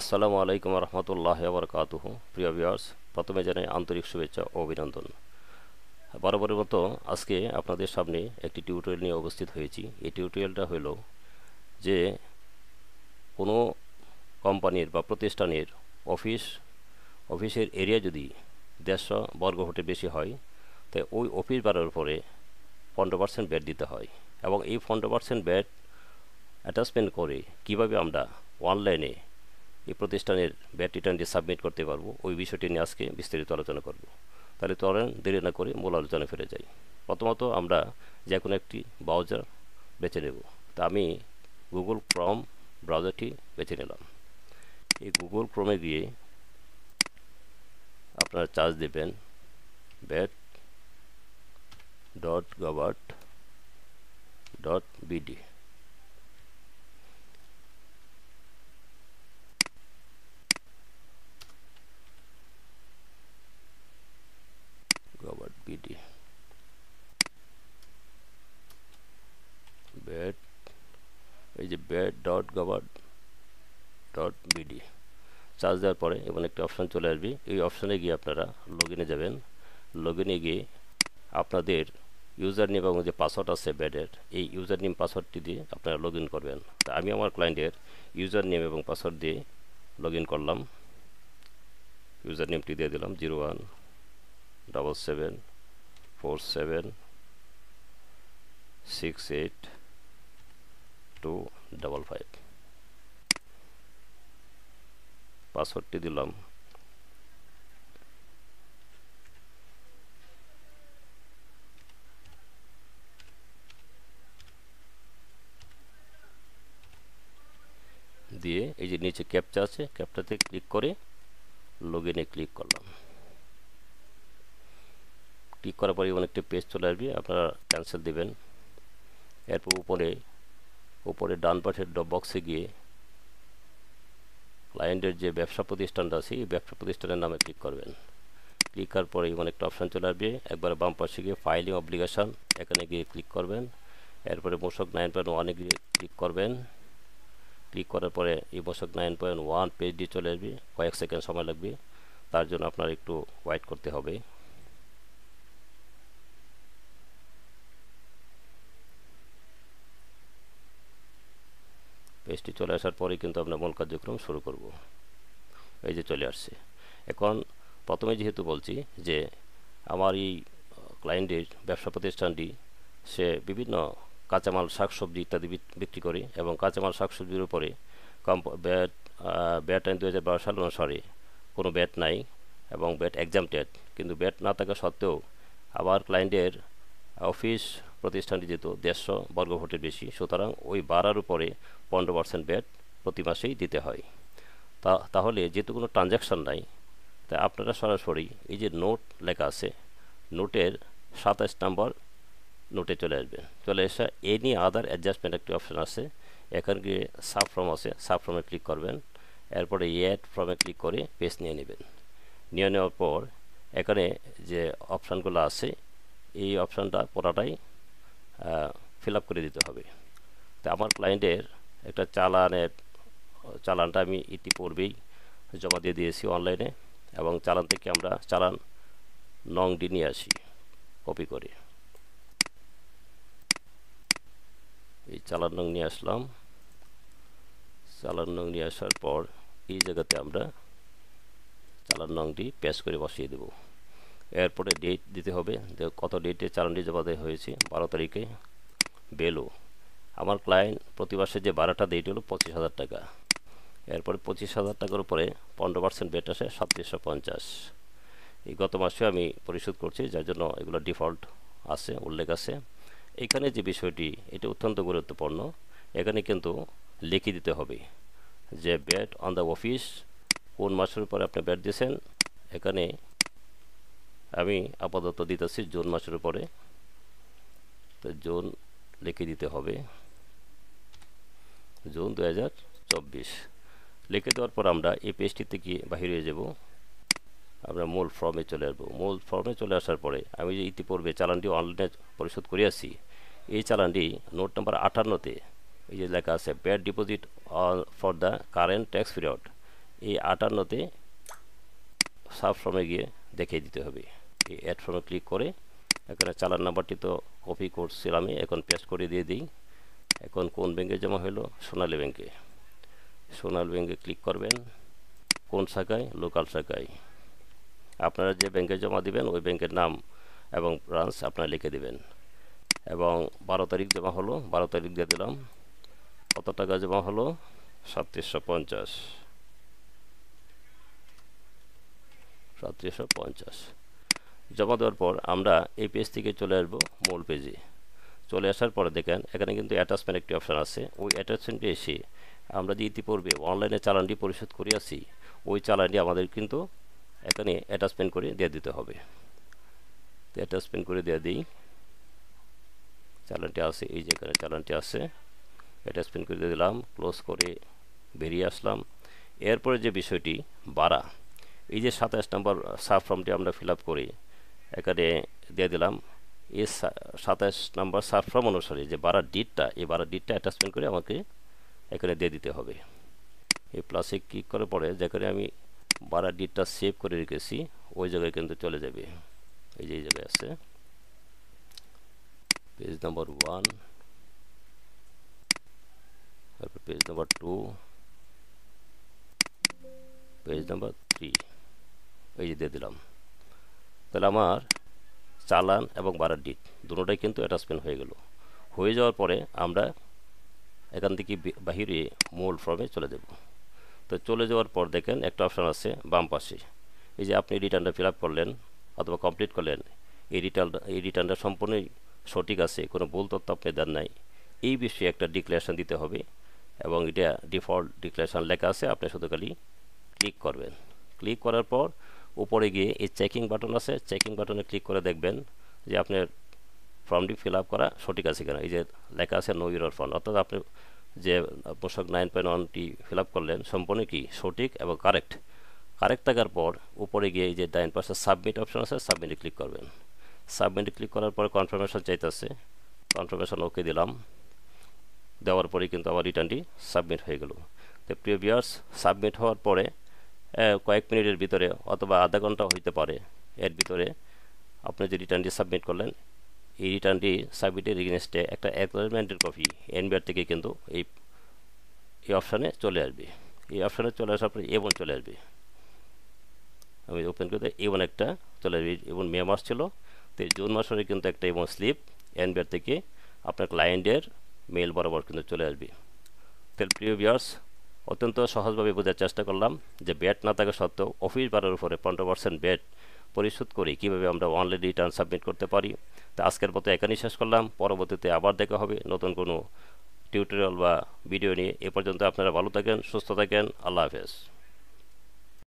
আসসালামু আলাইকুম রহমতুল্লাহ বরকাতুহু। প্রিয় ভিউয়ার্স, প্রথমে জানাই আন্তরিক শুভেচ্ছা ও অভিনন্দন। বরাবরের মতো আজকে আপনাদের সামনে একটি টিউটোরিয়াল নিয়ে উপস্থিত হয়েছি। এই টিউটোরিয়ালটা হলো যে কোনো কোম্পানির বা প্রতিষ্ঠানের অফিসের এরিয়া যদি 150 বর্গফুটের বেশি হয়, তাই ওই অফিস ভাড়ার উপরে 15% ব্যাট দিতে হয়। এবং এই 15% ব্যাট অ্যাটাচমেন্ট করে কিভাবে আমরা অনলাইনে এই প্রতিষ্ঠানের ব্যাট রিটার্নটি সাবমিট করতে পারবো, ওই বিষয়টি নিয়ে আজকে বিস্তারিত আলোচনা করব। তাহলে চলেন দেরি না করে মূল আলোচনা ফিরে যাই। প্রথমত আমরা যে কোনো একটি ব্রাউজার বেছে নেব। তা আমি গুগল ক্রোম ব্রাউজারটি বেছে নিলাম। এই গুগল ক্রোমে গিয়ে আপনারা চার্জ দেবেন bat.govat.bd। govat.bd bat, এই যে bat.govat.bd চার্জ দেওয়ার পরে এবং একটি অপশান চলে আসবে। এই অপশানে গিয়ে আপনারা লগইনে যাবেন। লগইনে গিয়ে আপনাদের ইউজার নেম এবং যে পাসওয়ার্ড আছে ব্যাটের, এই ইউজার নেম পাসওয়ার্ডটি দিয়ে আপনারা লগ ইন করবেন। তা আমি আমার ক্লায়েন্টের ইউজার নেম এবং পাসওয়ার্ড দিয়ে লগ ইন করলাম। ইউজার নেমটি দিয়ে দিলাম 0177476825। পাসওয়ার্ডটি দিলাম। দিয়ে এই যে নিচে ক্যাপচা আছে, ক্যাপচাতে ক্লিক করে লগ ইনে ক্লিক করলাম। ক্লিক করার পরে এমন একটি পেজ চলে আসবে, আপনারা ক্যান্সেল দিবেন। এরপর উপরে ডান পাশের ড্রপ বক্সে গিয়ে ক্লায়েন্টের যে ব্যবসা প্রতিষ্ঠানটা আছে, এই ব্যবসা প্রতিষ্ঠানের নামে ক্লিক করবেন। ক্লিক করার পরে এমন একটা অপশান চলে আসবে, একবার বাম পাশে গিয়ে ফাইলিং অব্লিগেশন, এখানে গিয়ে ক্লিক করবেন। এরপরে মোশক 9.1-এ গিয়ে ক্লিক করবেন। ক্লিক করার পরে এই মোশক 9.1 পেজটি চলে আসবে। কয়েক সেকেন্ড সময় লাগবে, তার জন্য আপনার একটু ওয়েট করতে হবে। পেজটি চলে আসার পরে কিন্তু আমরা মূল কার্যক্রম শুরু করব। এই যে চলে আসছে। এখন প্রথমে যেহেতু বলছি যে আমার এই ক্লায়েন্টের ব্যবসা প্রতিষ্ঠানটি সে বিভিন্ন কাঁচামাল শাকসবজি ইত্যাদি বিক্রি করে এবং কাঁচামাল শাকসবজির উপরে ব্যাট আইন 2012 সাল অনুসারে কোনো ব্যাট নাই এবং ব্যাট এক্সামটেড। কিন্তু ব্যাট না থাকা সত্ত্বেও আমার ক্লায়েন্টের অফিস প্রতিষ্ঠানটি যেহেতু 150 বর্গফুটের বেশি, সুতরাং ওই ভাড়ার উপরে 15% ব্যাট প্রতি মাসেই দিতে হয়। তাহলে যেহেতু কোনো ট্রানজ্যাকশান নাই, তাই আপনারা সরাসরি এই যে নোট লেখা আছে, নোটের 27 নম্বর নোটে চলে আসবেন। চলে এসে এনি আদার অ্যাডজাস্টমেন্ট একটি অপশান আছে, এখানে গিয়ে সাব ফর্ম আছে, সাব ফর্মে ক্লিক করবেন। এরপরে অ্যাড ফর্মে ক্লিক করে পেজ নিয়ে নেবেন। নিয়ে নেওয়ার পর এখানে যে অপশানগুলো আছে, এই অপশানটা পুরাটাই ফিল আপ করে দিতে হবে। তো আমার ক্লায়েন্টের একটা চালানটা আমি ইতিপূর্বেই জমা দিয়ে দিয়েছি অনলাইনে, এবং চালান থেকে আমরা চালান নংটি নিয়ে আসি কপি করে। এই চালান নং নিয়ে আসলাম। চালান নং নিয়ে আসার পর এই জায়গাতে আমরা চালান নংটি পেস্ট করে বসিয়ে দেব। এরপরে ডেট দিতে হবে, কত ডেটে চালানটি জমা দেওয়া হয়েছে। 12 তারিখে। বেলো আমার ক্লায়েন্ট প্রতি মাসে যে ভাড়াটা দেয় এটি হলো 25,000 টাকা। এরপরে 25,000 টাকার উপরে 15% ব্যাট আসে 3750। এই গত মাসে আমি পরিশোধ করছি, যার জন্য এগুলো ডিফল্ট আছে, উল্লেখ আছে। এখানে যে বিষয়টি, এটা অত্যন্ত গুরুত্বপূর্ণ। এখানে কিন্তু লিখে দিতে হবে যে ব্যাট অন দ্য অফিস কোন মাসের উপরে আপনি ব্যাট দিয়েছেন। এখানে আমি আপাতত দিতেছি জুন মাসের উপরে, তো জুন লিখে দিতে হবে, জুন 2024 লিখে দেওয়ার পর আমরা এই পেজটি থেকে বাহির হয়ে যাব। আমরা মূল ফর্মে চলে আসবো। মূল ফর্মে চলে আসার পরে আমি যে ইতিপূর্বে চালানটি অনলাইনে পরিশোধ করিয়াছি, এই চালানটি নোট নাম্বার 58-তে এই যে লেখা আছে bat deposit for the current tax period, এই 58-তে সাব ফর্মে গিয়ে দেখিয়ে দিতে হবে। এই অ্যাড ফর্মে ক্লিক করে এখানে চালান নাম্বারটি তো কপি করছিলাম, এখন পেস্ট করে দিয়ে দিই। এখন কোন ব্যাংকে জমা হলো? সোনালী ব্যাংকে। সোনালী ব্যাংকে ক্লিক করবেন। কোন শাখায়? লোকাল শাখায়। আপনারা যে ব্যাংকে জমা দিবেন ওই ব্যাংকের নাম এবং ব্রাঞ্চ আপনারা লিখে দিবেন। এবং 12 তারিখ জমা হলো, 12 তারিখ দিয়ে দিলাম। কত টাকা জমা হলো? 3750। 3750 জমা দেওয়ার পর আমরা এই পেজ থেকে চলে আসবো মূল পেজে। চলে আসার পরে দেখেন এখানে কিন্তু অ্যাটাচমেন্ট একটি অপশান আছে। ওই অ্যাটাচমেন্টে এসে আমরা যে ইতিপূর্বে অনলাইনে চালানটি পরিশোধ করিয়াছি ওই চালানটি আমাদের কিন্তু এখানে অ্যাটাচমেন্ট করে দিয়ে দিতে হবে। তো অ্যাটাচমেন্ট করে দিয়ে দিই। চালানটি আছে, এই যে এখানে চালানটি আছে, অ্যাটাচমেন্ট করে দিয়ে দিলাম। ক্লোজ করে বেরিয়ে আসলাম। এরপরে যে বিষয়টি ভাড়া, এই যে 27 নম্বর সাব ফর্মটি আমরা ফিল আপ করি এখানে দিয়ে দিলাম। এই 27 নম্বর সাব ফর্ম অনুসারে যে ভাড়ার ডিটটা, এই ভাড়ার ডিটটা অ্যাটাচমেন্ট করে আমাকে এখানে দিয়ে দিতে হবে। এই প্লাসে ক্লিক করার পরে যেখানে আমি ভাড়ার ডিটটা সেভ করে রেখেছি ওই জায়গায় কিন্তু চলে যাবে। এই যে এই জায়গায় আছে পেজ নাম্বার 1, তারপর পেজ নাম্বার 2, পেজ নাম্বার 3, এই যে দিয়ে দিলাম। তাহলে আমার চালান এবং ভাড়ার ডিট দুটোটাই কিন্তু অ্যাটাচমেন্ট হয়ে গেল। হয়ে যাওয়ার পরে আমরা এখান থেকে বাহিরে মূল ফর্মে চলে যাব। তো চলে যাওয়ার পর দেখেন একটা অপশান আছে বাম পাশে, এই যে আপনি রিটার্নটা ফিল আপ করলেন অথবা কমপ্লিট করলেন, এই রিটার্নটা সম্পূর্ণই সঠিক আছে, কোনো ভুল তথ্য আপনি দেন নাই, এই বিষয়ে একটা ডিক্লারেশন দিতে হবে। এবং এটা ডিফল্ট ডিক্লারেশন লেখা আছে, আপনি শুধু খালি ক্লিক করবেন। ক্লিক করার পর উপরে গিয়ে এই চেকিং বাটন আছে, চেকিং বাটনে ক্লিক করে দেখবেন যে আপনার ফর্মটি ফিল আপ করা সঠিক আছে কিনা। এই যে লেখা আছে নো এরর ফাউন্ড, অর্থাৎ আপনি যে পোশাক 9.1টি ফিল আপ করলেন সম্পূর্ণ কি সঠিক এবং কারেক্ট থাকার পর উপরে গিয়ে এই যে ডাইন পাশে সাবমিট অপশন আছে, সাবমিটে ক্লিক করবেন। সাবমিটে ক্লিক করার পরে কনফার্মেশন চাইতেছে, কনফার্মেশন ওকে দিলাম। দেওয়ার পরে কিন্তু আমার রিটার্নটি সাবমিট হয়ে গেল। তো প্রিয় ভিউয়ার্স, সাবমিট হওয়ার পরে কয়েক মিনিটের ভিতরে অথবা আধা ঘন্টা হইতে পারে, এর ভিতরে আপনি যে রিটার্নটি সাবমিট করলেন এই রিটার্নটি সাবমিটের এগেইনস্টে একটা অ্যাকনোলেজমেন্টের কপি এনবিআর থেকে কিন্তু এই অপশানে চলে আসবে। এই অপশানে চলে আসার পরে A1 চলে আসবে। আমি ওপেন করতে A1 একটা চলে আসবে। এবং মে মাস ছিল, তো জুন মাসের কিন্তু একটা A1 স্লিপ এনবিআর থেকে আপনার ক্লায়েন্টের মেল বরাবর কিন্তু চলে আসবে। তাহলে প্রিয় ভিউয়ার্স, অত্যন্ত সহজভাবে বোঝার চেষ্টা করলাম যে ব্যাট না থাকা সত্ত্বেও অফিস ভাড়ার উপরে 15% ব্যাট পরিশোধ করে কীভাবে আমরা অনলাইন রিটার্ন সাবমিট করতে পারি। তো আজকের মতো এখানেই শেষ করলাম। পরবর্তীতে আবার দেখা হবে নতুন কোনো টিউটোরিয়াল বা ভিডিও নিয়ে। এ পর্যন্ত আপনারা ভালো থাকেন, সুস্থ থাকেন। আল্লাহ হাফেজ।